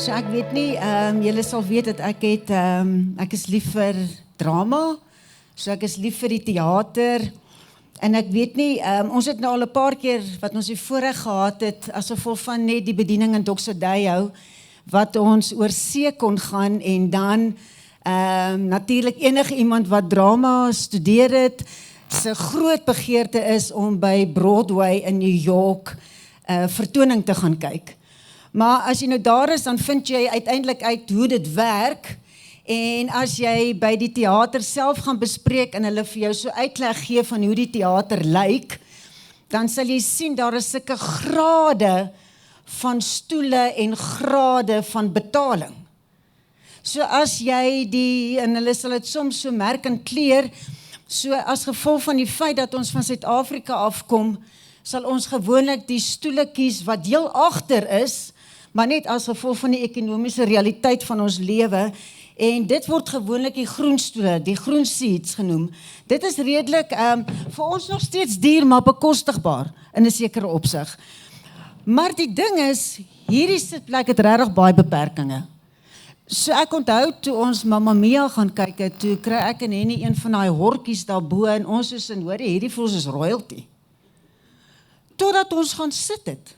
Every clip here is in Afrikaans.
So ek weet nie, julle sal weet dat ek is lief vir drama, so ek is lief vir die theater, en ek weet nie, ons het nou al 'n paar keer, wat ons die voorreg gehad het, as gevolg van net die bediening in Doxodeo, wat ons oor see kon gaan, en dan natuurlik enige iemand wat drama studeer het, sy groot begeerte is om by Broadway in New York vertoning te gaan kyk. Maar as jy nou daar is, dan vind jy uiteindelik uit hoe dit werk, en as jy by die theater self gaan bespreek, en hulle vir jou so uitleg gee van hoe die theater lyk, dan sal jy sien, daar is sulke grade van stoele en grade van betaling. So as jy en hulle sal dit soms so merk en kleer, so as gevolg van die feit dat ons van Suid-Afrika afkom, sal ons gewoonlik die stoele kies wat heel agter is, maar net as gevolg van die ekonomiese realiteit van ons lewe, en dit word gewoonlik die groen stoele, die groen seats genoem. Dit is redelik vir ons nog steeds duur, maar bekostigbaar in 'n sekere opsig. Maar die ding is, hierdie sitplek het regtig baie beperkings. So ek onthou toe ons Mamma Mia gaan kyk het, toe kry ek en Henny een van daai hortjies daarbo, en ons is in, hoor, hierdie voel soos royalty. Totdat ons gaan sit het.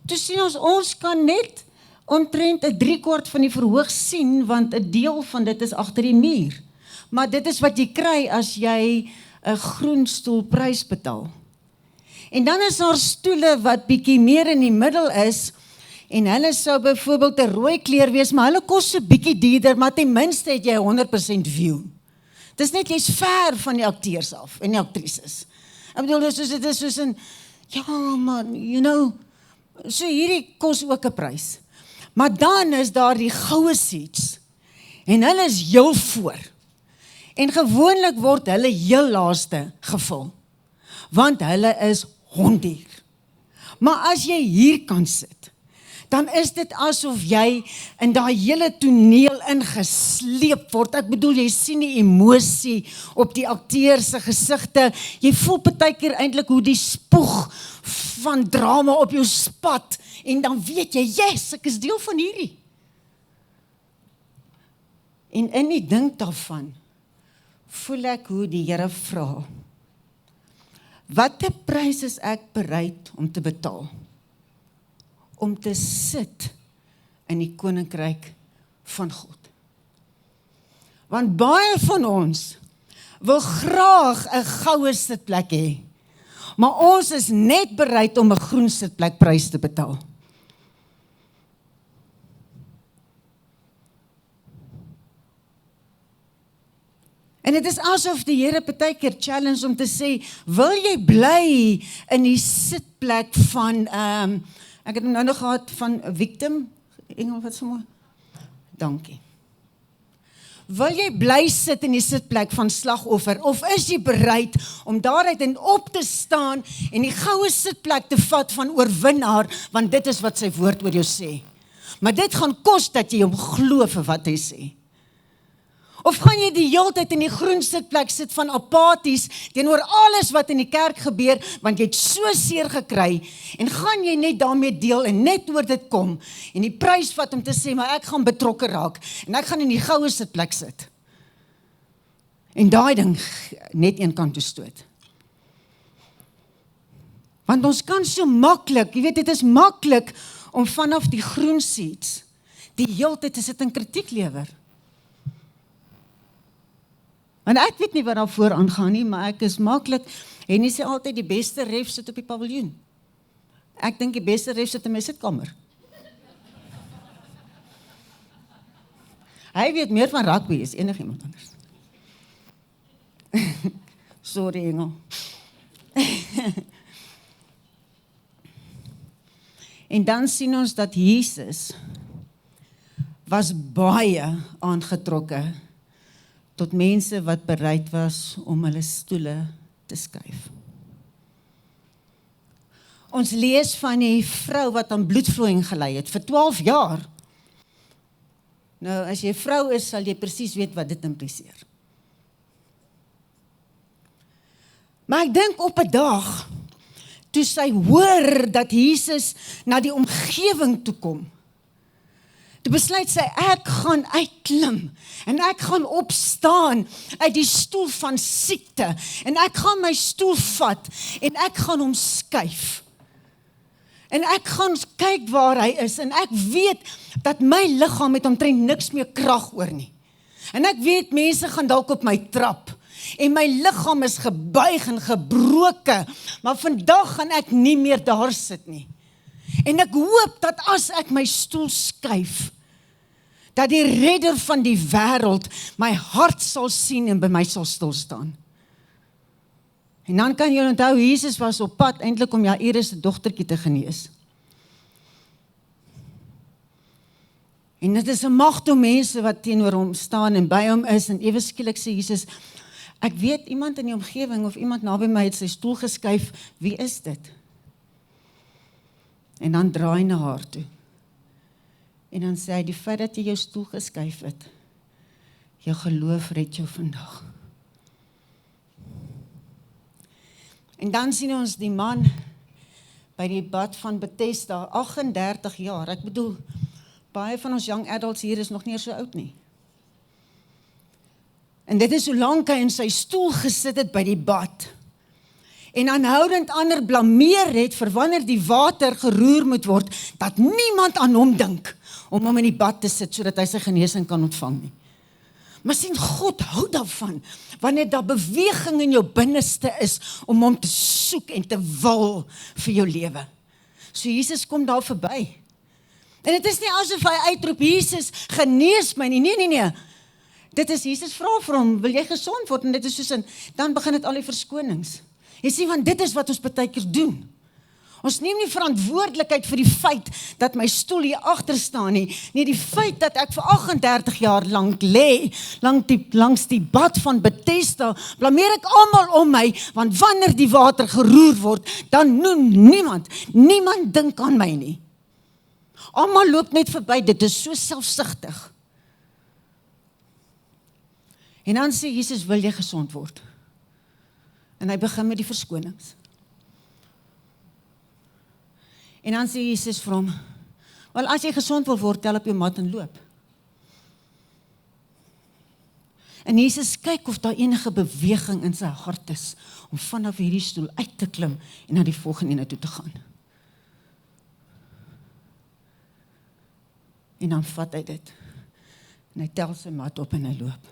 Toe sien ons kan net omtrent 3/4 van die verhoog sien, want 'n deel van dit is agter die muur. Maar dit is wat jy kry as jy 'n groen stoel prys betaal. En dan is daar stoele wat bietjie meer in die middel is, en hulle sou byvoorbeeld 'n rooi kleur wees, maar hulle kos so bietjie duurder, maar ten minste het jy 100% view. Dis net jy's ver van die akteurs af, en die aktrises. Ek bedoel, dit is soos in, ja man, you know, so hierdie kos ook 'n prys. Maar dan is daar die goue seats, en hulle is heel voor. En gewoonlik word hulle heel laaste gevul, want hulle is honduur. Maar as jy hier kan sit, dan is dit asof jy in daai hele toneel ingesleep word. Ek bedoel, jy sien die emosie op die akteurs se gesigte. Jy voel partykeer eintlik hoe die spoeg van drama op jou spat, en dan weet jy, yes, ek is deel van hierdie. En in die dink daarvan, voel ek hoe die Here vra, watter prys is ek bereid om te betaal? Om te sit in die koninkryk van God. Want baie van ons wil graag 'n goue sitplek hê, maar ons is net bereid om 'n groen sitplek prys te betaal. En dit is asof die Here partykeer challenge om te sê, wil jy bly in die sitplek van, ek het nou nog gehad van victim, Engel, wat so mooi? Dankie. Wil jy bly sit in die sitplek van slagoffer, of is jy bereid om daaruit en op te staan, en die goue sitplek te vat van oorwinnaar, want dit is wat sy woord oor jou sê. Maar dit gaan kos dat jy hom glo vir wat hy sê. Of gaan jy die hele tyd in die groen sitplek sit van apaties teenoor alles wat in die kerk gebeur, want jy het so seer gekry, en gaan jy net daarmee deel en net oor dit kom, en die prys vat om te sê, maar ek gaan betrokke raak, en ek gaan in die goue sitplek sit. En daai ding net een kant toe stoot. Want ons kan so maklik, jy weet, dit is maklik om vanaf die groen seats die hele tyd te sit en kritiek lewer. Want ek weet nie wat daar voor aangaan nie, maar ek is maklik, en jy sê altyd die beste ref sit op die paviljoen. Ek dink die beste ref sit in my sitkamer. Hy weet meer van rugby as enigiemand anders. Sorry, Engel. En dan sien ons dat Jesus was baie aangetrokke tot mense wat bereid was om hulle stoele te skuif. Ons lees van die vrou wat aan bloedvloeiing gely het vir 12 jaar. Nou, as jy 'n vrou is, sal jy presies weet wat dit impliseer. Maar ek dink op 'n dag, toe sy hoor dat Jesus na die omgewing toe kom, Toe besluit sy, ek gaan uitklim en ek gaan opstaan uit die stoel van siekte en ek gaan my stoel vat en ek gaan hom skuif. En ek gaan kyk waar hy is en ek weet dat my liggaam het omtrent niks meer krag oor nie. En ek weet mense gaan dalk op my trap en my liggaam is gebuig en gebroke, maar vandag gaan ek nie meer daar sit nie. En ek hoop dat as ek my stoel skuif, dat die redder van die wêreld my hart sal sien en by my sal stil staan. En dan kan jy onthou, Jesus was op pad eintlik om Jairus se dogtertjie te genees. En dit is 'n magtige mense wat teenoor hom staan en by hom is, en ewe skielik sê Jesus, ek weet iemand in die omgewing of iemand naby my het sy stoel geskuif, wie is dit? En dan draai hy na haar toe. En dan sê hy, die feit dat jy jou stoel geskuif het, jou geloof red jou vandag. En dan sien ons die man by die bad van Bethesda, 38 jaar. Ek bedoel, baie van ons young adults hier is nog nie so oud nie. En dit is hoe lank hy in sy stoel gesit het by die bad. En aanhoudend ander blameer het vir wanneer die water geroer moet word, dat niemand aan hom dink om hom in die bad te sit, sodat hy sy genesing kan ontvang nie. Maar sien, God hou daarvan, wanneer daar beweging in jou binneste is, om hom te soek en te wil vir jou lewe. So Jesus kom daar verby. En dit is nie asof hy uitroep, Jesus, genees my nie, nee. Dit is, Jesus vra vir hom, wil jy gesond word? En dit is soos dan begin dit al die verskonings. Jy sien, want dit is wat ons baie keer doen. Ons neem nie verantwoordelikheid vir die feit dat my stoel hier agter staan nie. Nee, die feit dat ek vir 38 jaar lank lê, langs die bad van Bethesda, blameer ek almal om my, want wanneer die water geroer word, dan noem niemand dink aan my nie. Almal loop net verby, dit is so selfsugtig. En dan sê Jesus, wil jy gesond word? En hy begin met die verskonings. En dan sê Jesus vir hom, wel as jy gesond wil word, tel op jou mat en loop. En Jesus kyk of daar enige beweging in sy hart is, om vanaf hierdie stoel uit te klim, en na die volgende ene toe te gaan. En dan vat hy dit, en hy tel sy mat op en hy loop.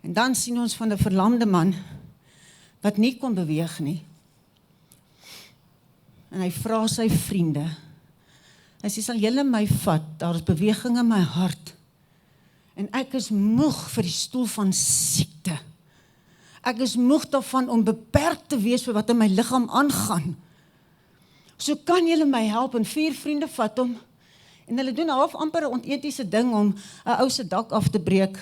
En dan sien ons van 'n verlamde man, wat nie kon beweeg nie. En hy vra sy vriende, hy sê, sal julle my vat, daar is beweging in my hart, en ek is moeg vir die stoel van siekte. Ek is moeg daarvan om beperk te wees vir wat in my liggaam aangaan. So kan julle my help, en 4 vriende vat hom, en hulle doen half amper 'n onetiese ding om 'n ou se dak af te breek.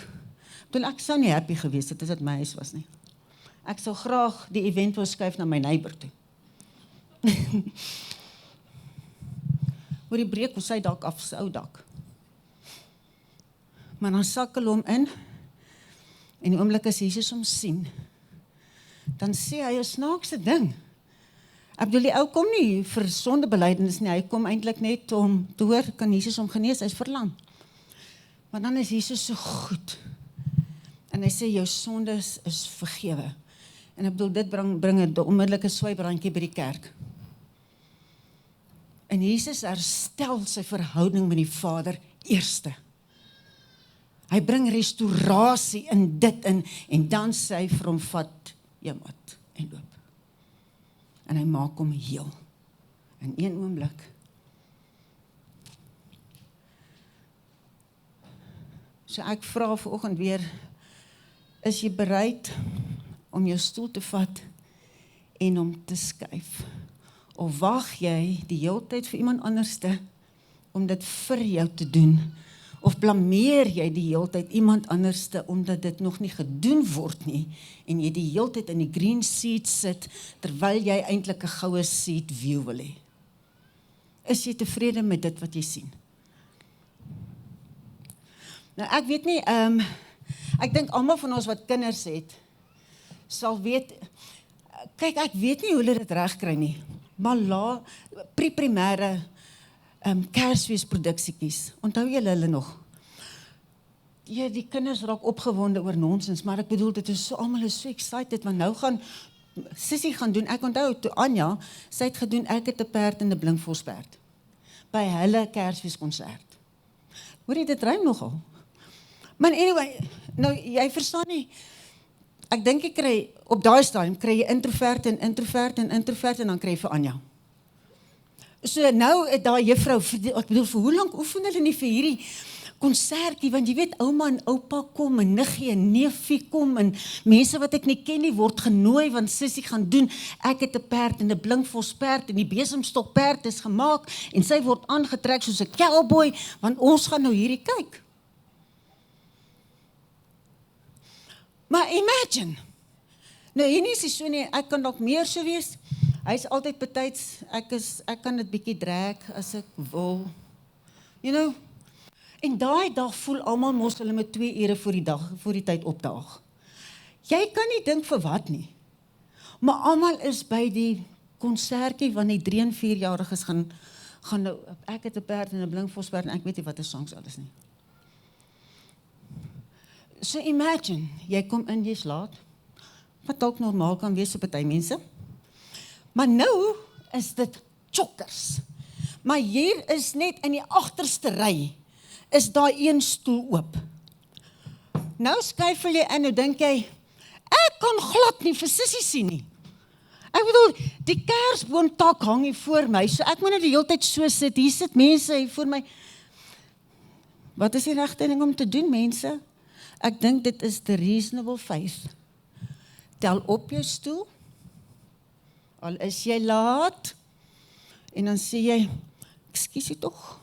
Ek sou nie happy gewees het as dit my huis was nie. Ek sou graag die event wou skuif na my neighbor toe. Oor die breek was sy dak af, sy ou dak. Maar dan sak hulle hom in, en die oomblik as Jesus hom sien, dan sê hy 'n snaakse ding. Ek bedoel, die ou kom nie vir sondebelydenis nie, hy kom eintlik net om te hoor, kan Jesus hom genees, hy is verlam. Maar dan is Jesus so goed, en hy sê, jou sondes is vergewe. En ek bedoel, dit bring 'n onmiddellike swybrandjie by die kerk. En Jesus herstel sy verhouding met die Vader eerste. Hy bring restaurasie in dit in, en dan sê hy vir hom, vat jou mat en loop. En hy maak hom heel, in een oomblik. So ek vra vanoggend weer, is jy bereid om jou stoel te vat en om te skuif? Of wag jy die hele tyd vir iemand anderste om dit vir jou te doen? Of blameer jy die hele tyd iemand anderste omdat dit nog nie gedoen word nie en jy die hele tyd in die green seat sit terwyl jy eintlik 'n goue seat view wil hê? Is jy tevrede met dit wat jy sien? Nou ek weet nie, ek dink almal van ons wat kinders het, sal weet, kyk ek weet nie hoe hulle dit reg kry nie, maar pre-primêre, Kersfeesproduksiekies. Onthou julle hulle nog? Ja, die kinders raak opgewonde oor nonsens, maar ek bedoel, dit is so, almal is so excited, want nou gaan, Sissie gaan doen, ek onthou, toe Anja, sy het gedoen, ek het 'n perd en 'n blinkvosperd, by hulle Kersfeeskonsert. Hoor jy, dit rym nogal. Maar anyway, nou, jy verstaan nie, ek dink jy kry, op daai stadium, kry jy introvert en introvert en introvert, en dan kry jy vir Anja. So nou, daai juffrou, ek bedoel, vir hoe lank oefen hulle nie vir hierdie konsertjie, want jy weet, ouma en oupa kom, en niggie en neefie kom, en mense wat ek nie ken nie, word genooi, want Sissie gaan doen, ek het 'n perd en 'n blinkvosperd, en die besemstokperd is gemaak, en sy word aangetrek soos 'n cowboy, want ons gaan nou hierdie kyk. Maar imagine, nou hier nie is die so nie, ek kan dalk meer so wees, hy is altyd betyds, ek kan dit bietjie drag as ek wil, you know, en daai dag voel almal mos hulle met 2 ure voor die tyd opdaag. Jy kan nie dink vir wat nie, maar almal is by die konsertjie, want die 3 en 4-jariges gaan nou, ek het 'n perd en 'n blinkvosperd, en ek weet nie wat songs alles nie. So imagine, jy kom in, jy's laat, wat ook normaal kan wees op party mense, maar nou is dit chokkers. Maar hier is net in die agterste ry, is daai een stoel oop. Nou skuifel jy in, nou dink jy, ek kan glad nie vir Sissie sien nie. Ek bedoel, die kersboomtak hang hier voor my, so ek moet net die hele tyd so sit, hier sit mense hier voor my. Wat is die regte ding om te doen, mense? Ek dink dit is the reasonable faith. Tel op jou stoel, al is jy laat, en dan sê jy, ekskuus jy tog,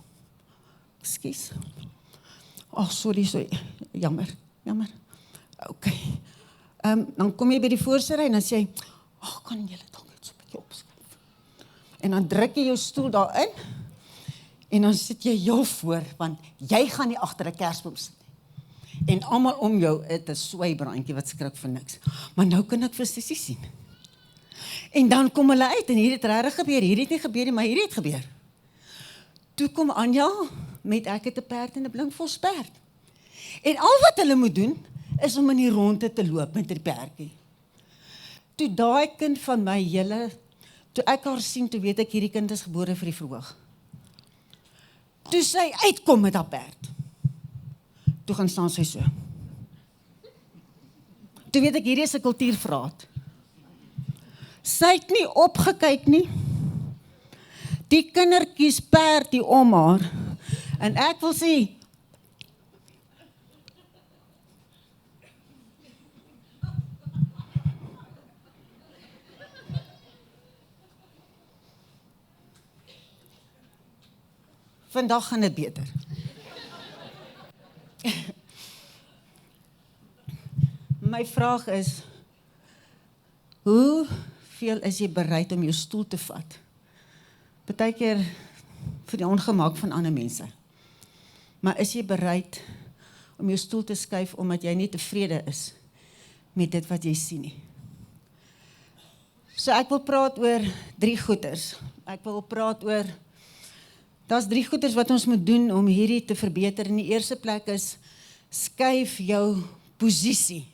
ekskuus. Sorry, jammer, ok. Dan kom jy by die voorste ry, en dan sê jy, kan julle dalk net so 'n bietjie opskuif? En dan druk jy jou stoel daarin, en dan sit jy heel voor, want jy gaan nie agter 'n kersboom sit. En almal om jou, het 'n swybrandjie wat skrik vir niks. Maar nou kan ek vir Sissie sien. En dan kom hulle uit, en hier het regtig gebeur, hier het nie gebeur nie, maar hier het gebeur. Toe kom Anja, met ek het 'n perd en 'n blinkvosperd. En al wat hulle moet doen, is om in die ronde te loop met die perdjie. Toe daai kind van my, toe ek haar sien, toe weet ek, hierdie kind is gebore vir die verhoog. Toe sy uitkom met haar perd, toe gaan staan sy so. Toe weet ek, hierdie is 'n kultuurvraat. Sy het nie opgekyk nie. Die kindertjies perd die om haar. En ek wil sê, vandag gaan dit beter. My vraag is, hoeveel is jy bereid om jou stoel te vat? Partykeer vir die ongemak van ander mense. Maar is jy bereid om jou stoel te skuif, omdat jy nie tevrede is met dit wat jy sien nie? So ek wil praat oor 3 goeters. Ek wil praat oor, daar's 3 goeters wat ons moet doen om hierdie te verbeter. In die eerste plek is, skuif jou posisie.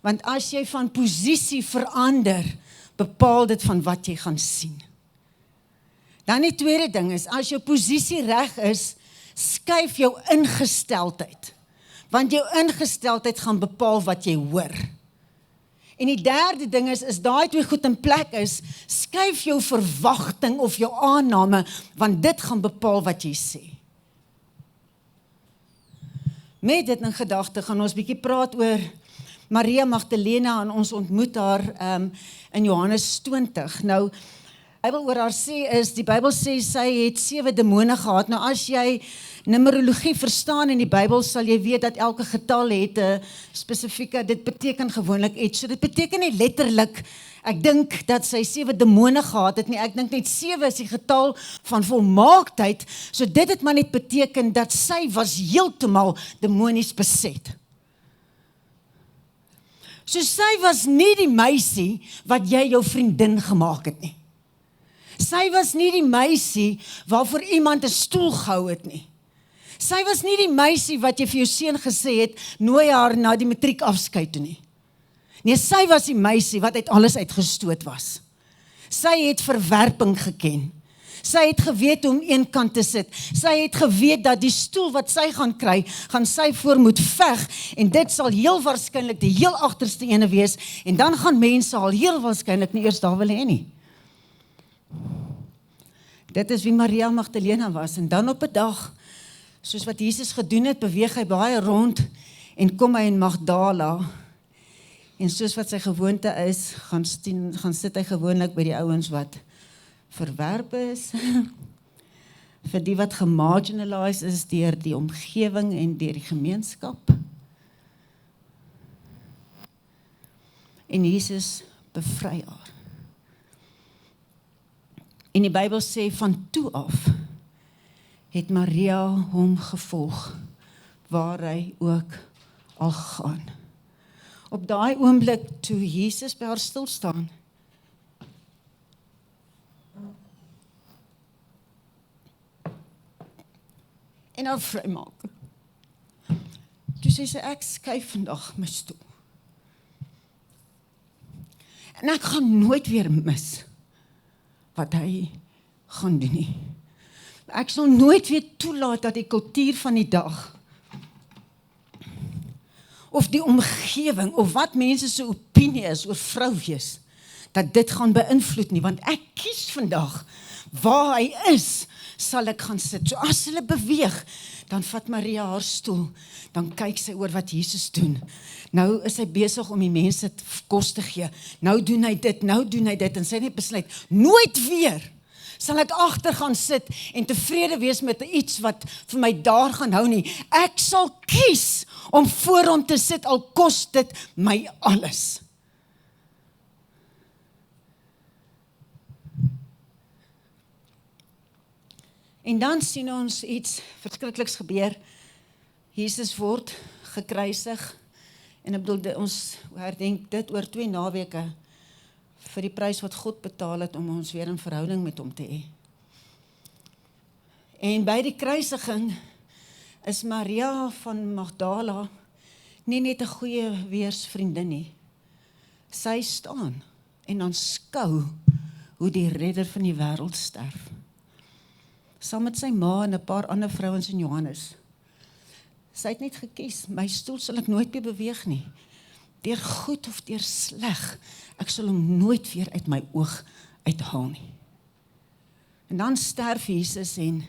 Want as jy van posisie verander, bepaal dit van wat jy gaan sien. Dan die tweede ding is, as jou posisie reg is, skuif jou ingesteldheid. Want jou ingesteldheid gaan bepaal wat jy hoor. En die derde ding is daai 2 goed in plek is, skuif jou verwagting of jou aanname, want dit gaan bepaal wat jy sê. Met dit in gedagte gaan ons bietjie praat oor Maria Magdalena, en ons ontmoet haar in Johannes 20. Nou, die Bybel oor haar sê is, die Bybel sê sy het 7 demone gehad. Nou as jy numerologie verstaan in die Bybel, sal jy weet dat elke getal het 'n spesifieke, dit beteken gewoonlik iets. So dit beteken nie letterlik, ek dink dat sy 7 demone gehad het nie, ek dink net 7 is die getal van volmaaktheid, so dit het maar net beteken dat sy was heeltemal demonies beset. So sy was nie die meisie wat jy jou vriendin gemaak het nie. Sy was nie die meisie waarvoor iemand 'n stoel gehou het nie. Sy was nie die meisie wat jy vir jou seun gesê het, nooi haar na die matriek afskeid toe nie. Nee, sy was die meisie wat uit alles uitgestoot was. Sy het verwerping geken. Sy het geweet hoe om een kant te sit. Sy het geweet dat die stoel wat sy gaan kry, gaan sy voor moet veg, en dit sal heel waarskynlik die heel agterste ene wees, en dan gaan mense al heel waarskynlik nie eers daar wil hê nie. Dit is wie Maria Magdalena was, en dan op 'n dag, soos wat Jesus gedoen het, beweeg hy baie rond, en kom hy in Magdala, en soos wat sy gewoonte is, gaan sit hy gewoonlik by die ouens wat verwerp is, vir die wat gemarginalised is deur die omgewing en deur die gemeenskap. En Jesus bevry haar. En die Bybel sê, van toe af het Maria hom gevolg, waar hy ook al gaan. Op daai oomblik toe Jesus by haar stil staan, en haar vrymaak. Toe sê sy, ek skuif vandag my stoel. En ek gaan nooit weer mis wat hy gaan doen nie. Ek sal nooit weer toelaat dat die kultuur van die dag, of die omgewing, of wat mense se opinie is oor vrou wees, dat dit gaan beïnvloed nie, want ek kies vandag, waar hy is, sal ek gaan sit. So as hulle beweeg, dan vat Maria haar stoel, dan kyk sy oor wat Jesus doen. Nou is hy besig om die mense kos te gee. Nou doen hy dit, en sy net besluit, nooit weer sal ek agter gaan sit en tevrede wees met iets wat vir my daar gaan hou nie. Ek sal kies om voor hom te sit, al kos dit my alles. En dan sien ons iets verskrikliks gebeur. Jesus word gekruisig, en ek bedoel, ons herdenk dit oor 2 naweke, vir die prys wat God betaal het, om ons weer in verhouding met hom te hê. En by die kruisiging, is Maria van Magdala, nie net 'n goeie weersvriendin nie. Sy staan, en aanskou, hoe die redder van die wêreld sterf. Saam met sy ma en 'n paar ander vrouens in Johannes. Sy het net gekies, my stoel sal ek nooit meer beweeg nie. Deur goed of deur sleg, ek sal hom nooit weer uit my oog uithaal nie. En dan sterf Jesus en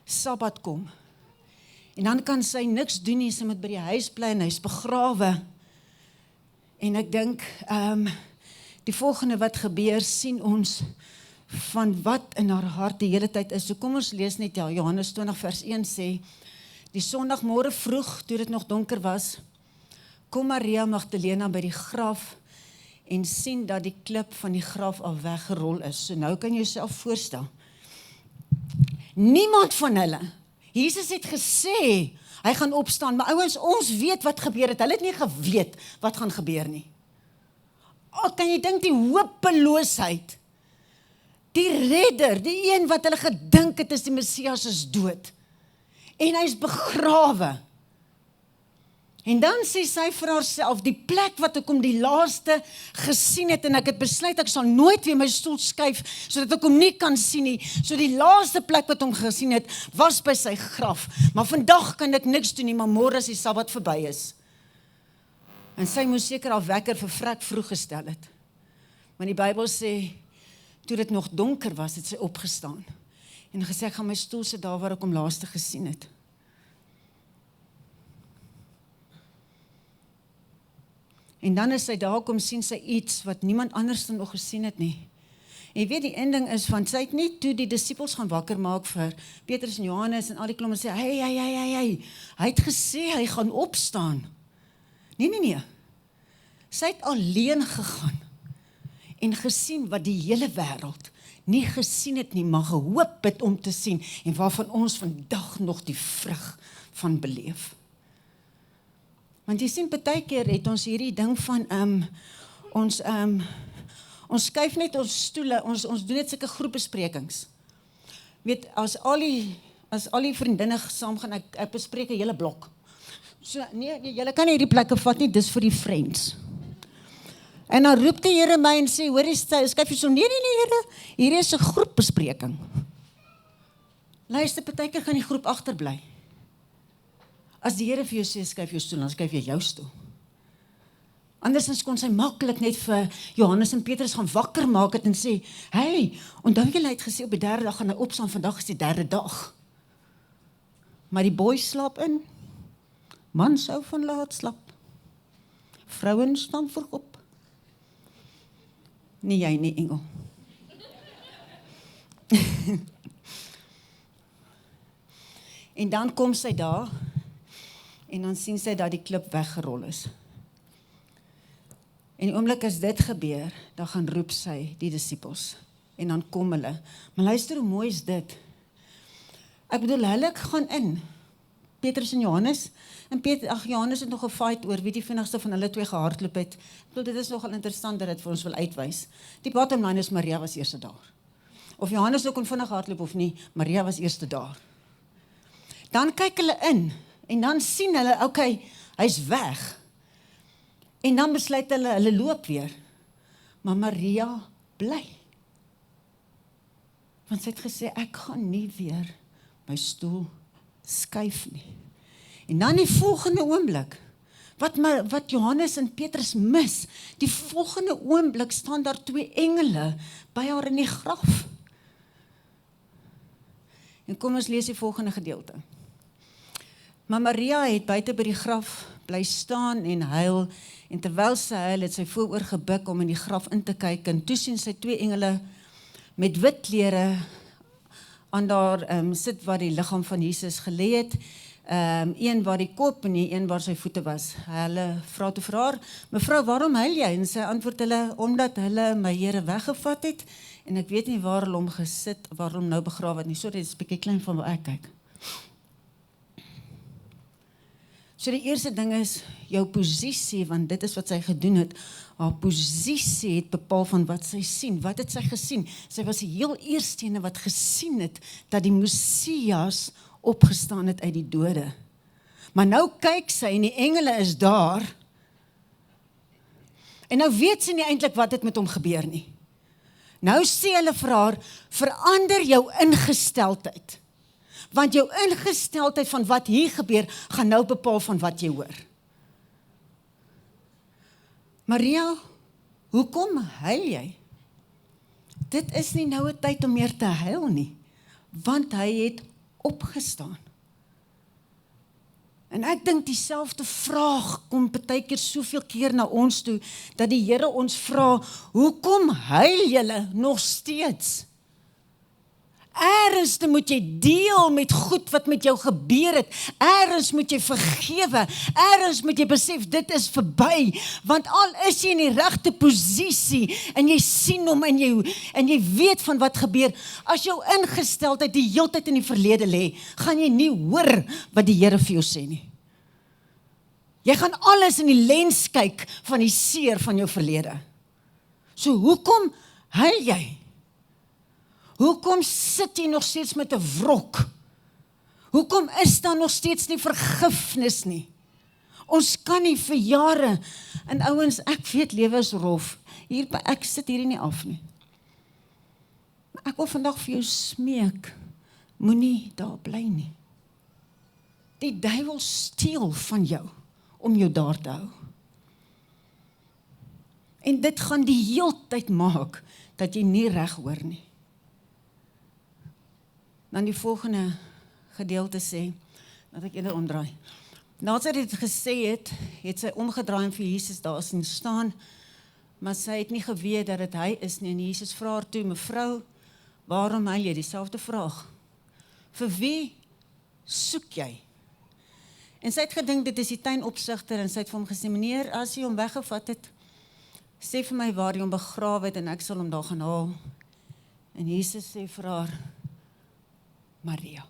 Sabbat kom. En dan kan sy niks doen nie, sy moet by die huis bly en hy is begrawe. En ek dink, die volgende wat gebeur, sien ons van wat in haar hart die hele tyd is. So kom ons lees net, Johannes 20 vers 1 sê, die sondagmôre vroeg, toe dit nog donker was, kom Maria Magdalena by die graf en sien dat die klip van die graf al weggerol is. So nou kan jy jouself voorstel. Niemand van hulle, Jesus het gesê, hy gaan opstaan, maar ouens, ons weet wat gebeur het, hulle het nie geweet wat gaan gebeur nie. Kan jy dink die hopeloosheid, die redder, die een wat hulle gedink het is die Messias is dood, en hy is begrawe. En dan sê sy vir haarself, die plek wat ek hom die laaste gesien het, en ek het besluit, ek sal nooit weer my stoel skuif, sodat ek hom nie kan sien nie, so die laaste plek wat hom gesien het, was by sy graf, maar vandag kan ek niks doen nie, maar môre as die Sabbat verby is. En sy moes seker al wekker vir vrek vroeg gestel het, want die Bybel sê, toe dit nog donker was, het sy opgestaan, en gesê, ek gaan my stoel sit daar waar ek hom laaste gesien het. En dan is sy daar kom sien sy iets wat niemand anders dan nog gesien het nie. En jy weet die ending is van, sy het nie toe die disippels gaan wakker maak vir Petrus en Johannes en al die klomme sê, hy het gesê, hy gaan opstaan. Nee. Sy het alleen gegaan en gesien wat die hele wêreld nie gesien het nie, maar gehoop het om te sien en waarvan ons vandag nog die vrug van beleef. Want jy sien, partykeer het ons hierdie ding van Ons skuif net ons stoele, ons doen net sulke groepbesprekings. Weet, as al die vriendinne saam gaan, ek bespreek 'n hele blok. So, nee, julle kan nie hierdie plekke vat nie, dis vir die friends. En dan roep die Here my en sê, hoor jy, skuif jy so, nee Here, hier is 'n groepbespreking. Luister, partykeer gaan die groep agterbly. As die Here vir jou sê, skuif jou stoel, dan skuif jy jou stoel. Andersins kon sy maklik net vir Johannes en Petrus gaan wakker maak het en sê, hey, onthou julle het gesê op die 3de dag gaan hy opstaan, vandag is die 3de dag. Maar die boys slaap in, mans hou van laat slap, vrouens staan vroeg op. Nie jy nie, Engel. En dan kom sy daar, en dan sien sy dat die klip weggerol is. En die oomblik as dit gebeur, dan gaan roep sy die disippels, en dan kom hulle. Maar luister hoe mooi is dit. Ek bedoel, hulle gaan in, Petrus en Johannes, en Johannes het nog gefight oor wie die vinnigste van hulle twee gehardloop het. Ek bedoel, dit is nogal interessant dat dit vir ons wil uitwys. Die bottom line is, Maria was eerste daar. Of Johannes nou kon vinnig hardloop of nie, Maria was eerste daar. Dan kyk hulle in, en dan sien hulle, okay, hy's weg. En dan besluit hulle loop weer. Maar Maria bly. Want sy het gesê, ek gaan nie weer my stoel skuif nie. En dan die volgende oomblik, wat Johannes en Petrus mis, die volgende oomblik staan daar 2 engele by haar in die graf. En kom ons lees die volgende gedeelte. Maar Maria het buite by die graf bly staan en huil, en terwyl sy huil, het sy vooroor gebuk om in die graf in te kyk, en toe sien sy 2 engele met wit klere aan daar sit waar die liggaam van Jesus gelê het, een waar die kop en die een waar sy voete was. Hulle vra toe vir haar, mevrou, waarom huil jy? En sy antwoord hulle, omdat hulle my Here weggevat het, en ek weet nie waar hulle hom gesit, waar hulle hom nou begrawe het nie. Sorry, dit is 'n bietjie klein van waar ek kyk. So die eerste ding is, jou posisie, want dit is wat sy gedoen het, haar posisie het bepaal van wat sy sien. Wat het sy gesien? Sy was die heel eerste ene wat gesien het, dat die Messias opgestaan het uit die dode. Maar nou kyk sy, en die engele is daar, en nou weet sy nie eintlik wat het met hom gebeur nie. Nou sê hulle vir haar, verander jou ingesteldheid. Want jou ingesteldheid van wat hier gebeur, gaan nou bepaal van wat jy hoor. Maria, hoekom huil jy? Dit is nie nou 'n tyd om meer te huil nie, want hy het opgestaan. En ek dink dieselfde vraag kom partykeer soveel keer na ons toe, dat die Here ons vra, hoekom huil julle nog steeds? Ergens moet jy deel met goed wat met jou gebeur het. Ergens moet jy vergewe. Ergens moet jy besef, dit is verby. Want al is jy in die regte posisie, en jy sien hom, en jy weet van wat gebeur, as jou ingesteldheid die heeltyd in die verlede lê, gaan jy nie hoor wat die Here vir jou sê nie. Jy gaan alles in die lens kyk van die seer van jou verlede. So hoekom huil jy? Hoekom sit jy nog steeds met 'n wrok? Hoekom is daar nog steeds nie vergifnis nie? Ons kan nie vir jare, en ouens, ek weet lewe is rof, ek sit hier nie af nie. Maar ek wil vandag vir jou smeek, moenie daar bly nie. Die duiwel steel van jou, om jou daar te hou. En dit gaan die heeltyd maak, dat jy nie reg hoor nie. Dan die volgende gedeelte sê, dat ek eerder omdraai. Nadat sy dit gesê het sy omgedraai en vir Jesus daar sien staan, maar sy het nie geweet dat dit hy is nie, en Jesus vra haar toe, mevrou, waarom huil jy? Dieselfde vraag. Vir wie soek jy? En sy het gedink, dit is die tuinopsigter, en sy het vir hom gesê, meneer, as jy hom weggevat het, sê vir my waar jy hom begrawe het, en ek sal hom daar gaan haal. En Jesus sê vir haar, Maria.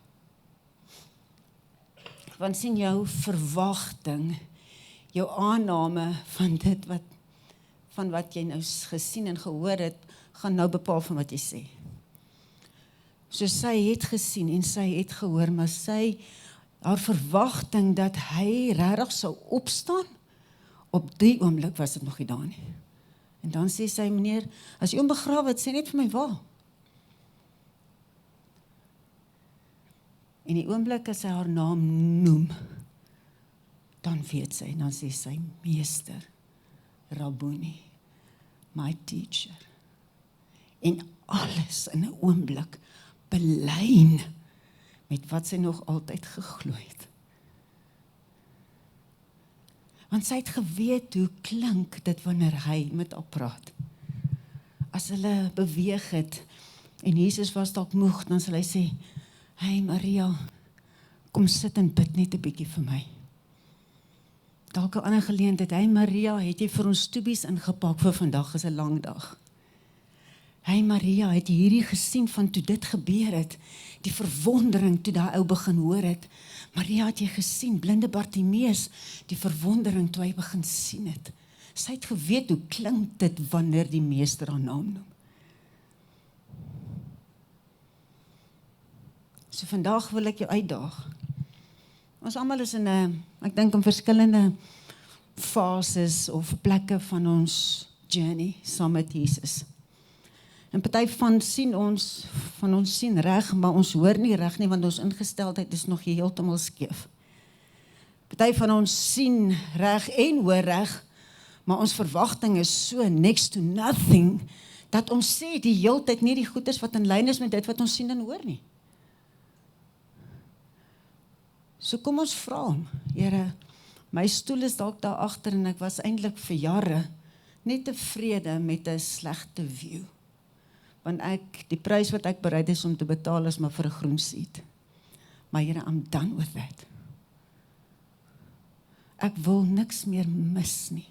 Want sien jou verwagting, jou aanname van dit wat van wat jy nou gesien en gehoor het, gaan nou bepaal van wat jy sê. So sy het gesien en sy het gehoor, maar haar verwagting dat hy regtig sou opstaan, op die oomblik was dit nog nie daar nie. En dan sê sy, meneer, as jy hom begrawe het, sê net vir my waar. En die oomblik as sy haar naam noem, dan weet sy, dan sê sy, meester, Rabboni, my teacher. En alles in 'n oomblik belyn met wat sy nog altyd geglo het. Want sy het geweet hoe klink dit wanneer hy met haar praat. As hulle beweeg het, en Jesus was dalk moeg, dan sal hy sê, hey Maria, kom sit en bid net 'n bietjie vir my. Dalk 'n ander geleentheid, hey Maria, het jy vir ons stoebies ingepak vir vandag, is 'n lang dag. Hey Maria, het jy hierdie gesien van toe dit gebeur het, die verwondering toe daai ou begin hoor het. Maria, het jy gesien, blinde Bartimeus, die verwondering toe hy begin sien het. Sy het geweet hoe klink dit wanneer die meester haar naam noem. So vandag wil ek jou uitdaag. Ons almal is ek dink in verskillende fases of plekke van ons journey saam met Jesus. En party van ons sien reg, maar ons hoor nie reg nie, want ons ingesteldheid is nog heeltemal skeef. Party van ons sien reg en hoor reg, maar ons verwagting is so next to nothing, dat ons sê die heeltyd nie die goeders wat in lyn is met dit wat ons sien en hoor nie. So kom ons vra hom, Here, my stoel is dalk daar agter en ek was eintlik vir jare net tevrede met 'n slegte view. Want die prys wat ek bereid is om te betaal is maar vir 'n groen seat. Maar Here, I'm done with that. Ek wil niks meer mis nie.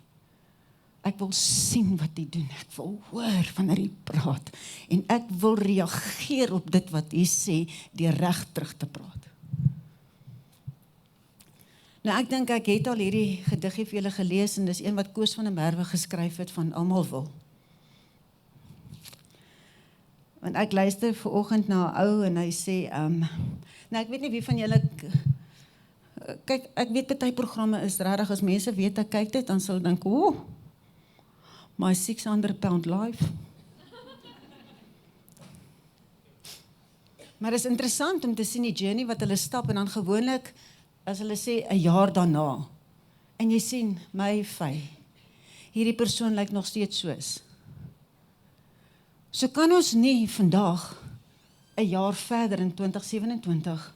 Ek wil sien wat hy doen. Ek wil hoor wanneer hy praat. En ek wil reageer op dit wat hy sê, deur reg terug te praat. Nou ek dink ek het al hierdie gediggie vir julle gelees en dis een wat Koos van der Merwe geskryf het van Almal wil. Want ek luister vanoggend na 'n ou en hy sê, nou ek weet nie wie van julle, kyk, ek weet party programme is regtig, as mense weet ek kyk dit, dan sal dink, my 600 pound life. Maar dit is interessant om te sien die journey wat hulle stap en dan gewoonlik, as hulle sê 'n jaar daarna, en jy sien, my fy, hierdie persoon lyk nog steeds soos. So kan ons nie vandag, 'n jaar verder in 2027,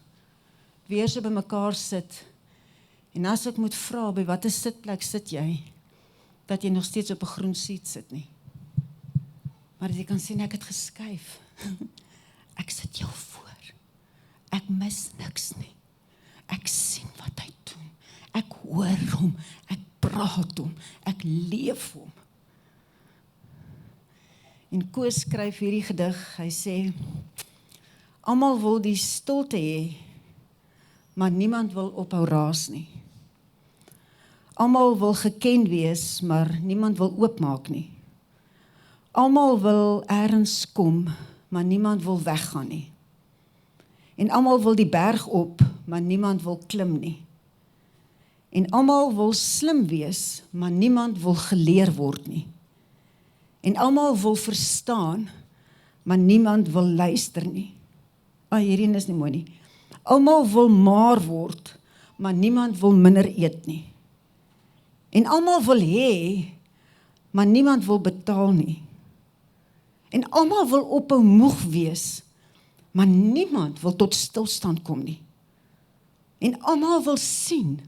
weer so by mekaar sit, en as ek moet vra, by watter sitplek sit jy, dat jy nog steeds op 'n groen seat sit nie. Maar jy kan sien, ek het geskuif. Ek sit jou voor. Ek mis niks nie. Ek sien wat hy doen. Ek hoor hom. Ek praat hom. Ek leef hom. En Koos skryf hierdie gedig. Hy sê, almal wil die stilte hê, maar niemand wil ophou raas nie. Almal wil geken wees, maar niemand wil oopmaak nie. Almal wil ergens kom, maar niemand wil weggaan nie. En almal wil die berg op, maar niemand wil klim nie. En almal wil slim wees, maar niemand wil geleer word nie. En almal wil verstaan, maar niemand wil luister nie. Hierdie is nie mooi nie. Almal wil maar word, maar niemand wil minder eet nie. En almal wil hê, maar niemand wil betaal nie. En almal wil ophou moeg wees, maar niemand wil tot stilstand kom nie. En almal wil sien,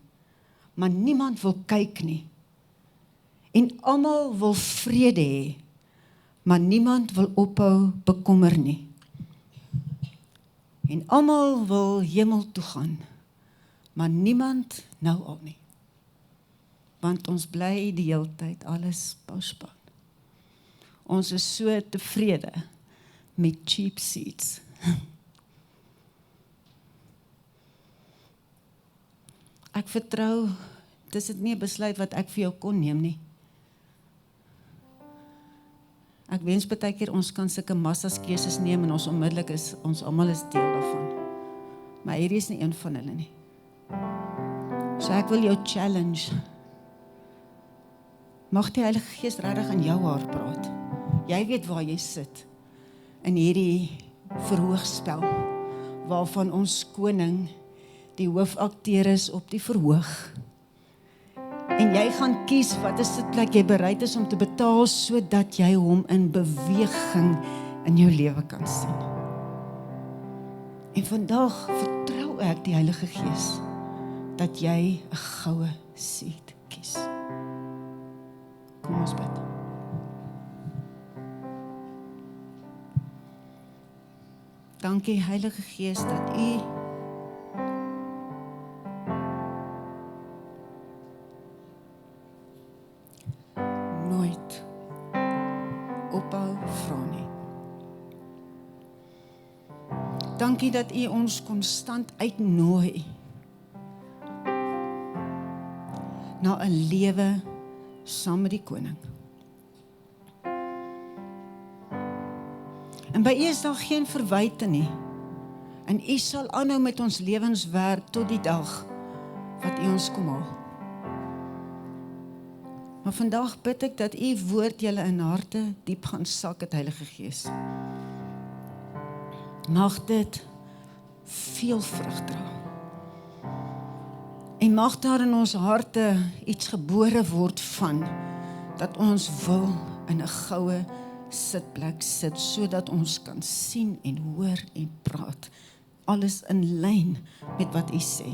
maar niemand wil kyk nie. En almal wil vrede hê, maar niemand wil ophou bekommer nie. En almal wil hemel toe gaan, maar niemand nou al nie. Want ons bly die hele tyd alles postpone. Ons is so tevrede met cheap seats. Ek vertrou, dis dit nie 'n besluit wat ek vir jou kon neem nie. Ek wens baie keer ons kan sulke massas keuses neem en ons onmiddellik ons almal is deel daarvan. Maar hierdie is nie een van hulle nie. So ek wil jou challenge. Mag die Heilige Gees regtig in jou hart praat. Jy weet waar jy sit in hierdie verhoogspel, waarvan ons koning die hoofakteur is op die verhoog. En jy gaan kies wat is dit plek jy bereid is om te betaal, sodat jy hom in beweging in jou lewe kan sien. En vandag vertrou ek die Heilige Gees, dat jy 'n goue seed kies. Kom ons bid. Dankie Heilige Gees dat U nooit ophou vra nie. Dankie dat U ons konstant uitnooi na 'n lewe saam met die koning. En by U is daar geen verwyte nie. En U sal aanhou met ons lewenswerk tot die dag wat U ons kom haal. Maar vandag bid ek dat U woord julle in harte diep gaan sak, het Heilige Gees. Mag dit veel vrug dra. En mag daar in ons harte iets gebore word van, dat ons wil in 'n goue sitplek sit, sodat ons kan sien en hoor en praat. Alles in lyn met wat U sê.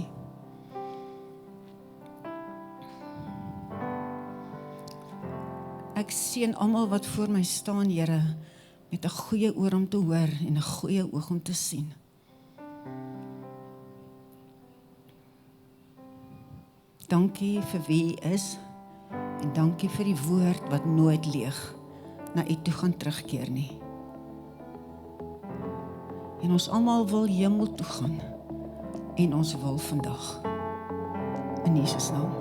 Ek seën almal wat voor my staan, Here, met 'n goeie oor om te hoor en 'n goeie oog om te sien. Dankie vir wie U is en dankie vir die woord wat nooit leeg na U toe gaan terugkeer nie. En ons almal wil hemel toe gaan en ons wil vandag. In Jesus naam.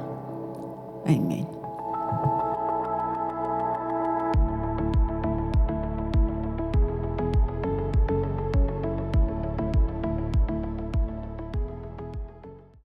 Amen.